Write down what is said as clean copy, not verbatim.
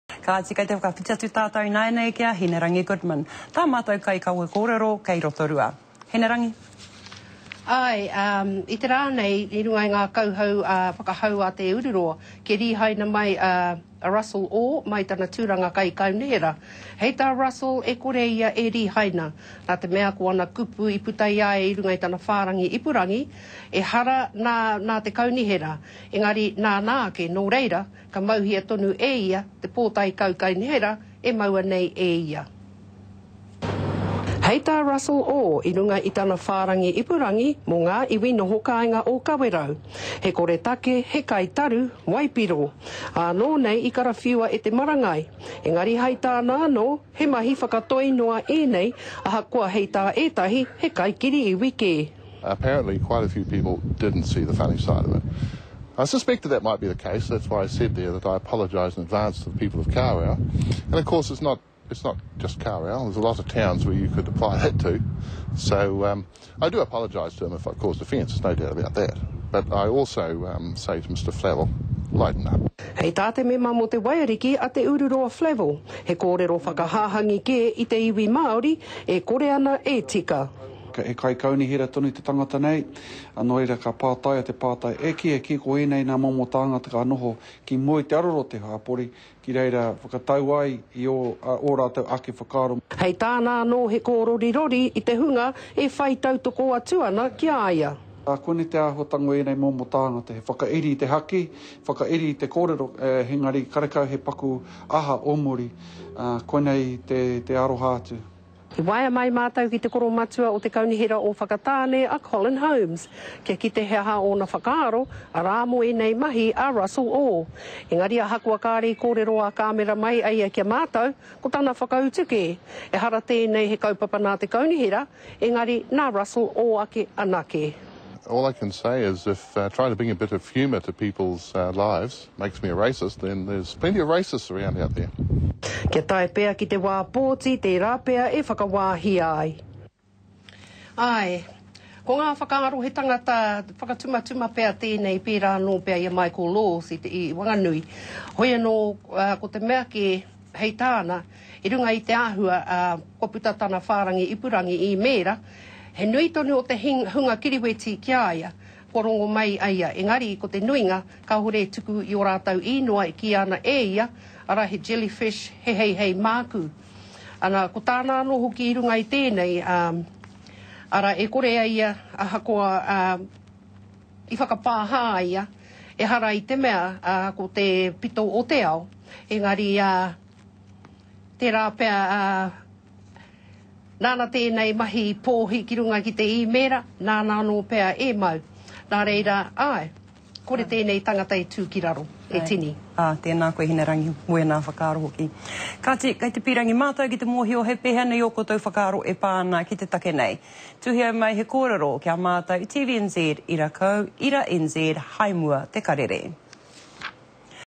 Ka tika te whakawhitiatu tātou naenei kia Hinerangi Goodman. Tā mātou kai kaua kōrero kei Rotorua. Hinerangi? Ai, I te rā nei, I runga I ngā kauhau whakahau a te ururoa, ke rihaina mai a Russell O, mai tana tūranga kai kaunehera. Hei tā Russell e kore ia e rihaina, nā te mea ko ana kupu I putai ia e runga I tana whārangi ipurangi, e hara nā te kaunehera. Engari nā ke nō reira, ka mauhia tonu e ia, te pōtai kaunehera, e maua nei e ia. Hei tā Russell O, I runga I tana whārangi ipurangi mō ngā iwi noho kāinga o Kawerau. He kore take, he kai taru, waipiro. Anō nei I karawhiua e te marangai. Engari hei tā nāno, he mahi whakatoi noa e nei, aha kua hei tā etahi, he kai kiri iwi ke. Apparently quite a few people didn't see the funny side of it. I suspected that might be the case, that's why I said there that I apologise in advance to the people of Kawerau. And of course it's not just Kawerau, there's a lot of towns where you could apply that to. So I do apologise to them if I caused offence, there's no doubt about that. But I also say to Mr Flavel, lighten up. Hei tā te mema mo te Wairiki a te ururoa Flavel. He kōrero whakahāhangi ke I te iwi Māori, e kore ana e tika. E kai kaunihira tonu te tangata nei, anō ira ka pātai a te pātai e ki ko enei nā momo tāngata ka noho ki moi te aroro te hāpori, ki reira whakatau ai I o rātou ake whakaro. Hei tāna anō he kōrorirori I te hunga e whai tautoko atu ana ki aia. Kone te āhuatango enei momo tāngata, he whakairi te haki, whakairi te kōrero, hengari karekau he paku aha omori, konei te aro hātu. He waia mai mātou ki te koro matua o te kaunihera o whakatāne a Colin Holmes. Kia ki te hea o na whakaaro, a rāmo e nei mahi a Russell O. Engari a hakua kāre kōrero a kāmera mai ai kia mātou, ko tāna whakautuke. E hara tēnei he kaupapa nā te kaunihera, engari nā Russell O ake anake. All I can say is if trying to bring a bit of humour to people's lives makes me a racist, then there's plenty of racists around out there. Kia tae pēa ki te wā pōti, te rāpea e whakawāhi ai. Ai, ko ngā whakaaro he tangata, whakatumatuma pēa tēnei pērā nō pēa I Michael Laws I Wanganui. Hoi anō ko te mea ke hei tāna, I runga I te āhua ko puta tāna whārangi ipurangi I mērā, he nui tonu o te hunga kiriweti ki aia, korongo mai aia. Engari, ko te nuinga, ka hore tuku I o rātau inoa ki ana e ia, ara he jellyfish, hei māku. Ana, ko tāna anō hoki I runga I tēnei, ara e kore ia, aha koa, I whakapāhā ia, e hara I te mea, ko te pito o te ao. Engari, te rāpea, nāna tēnei mahi pōhi ki runga ki te I mera, nāna anō pēa e mau. Nā reira, ai, kore tēnei tangata e tū ki raro, e tini. Tēnā koe Hinerangi, moe nā whakaaro hoki. Kāti, kei te pirangi mātou ki te mōhio he pehana I o koutou whakaaro e pāna ki te take nei. Tuhia mai he kōrero kia mātou I TVNZ, Ira Kau, Ira NZ, Haimua, te karere.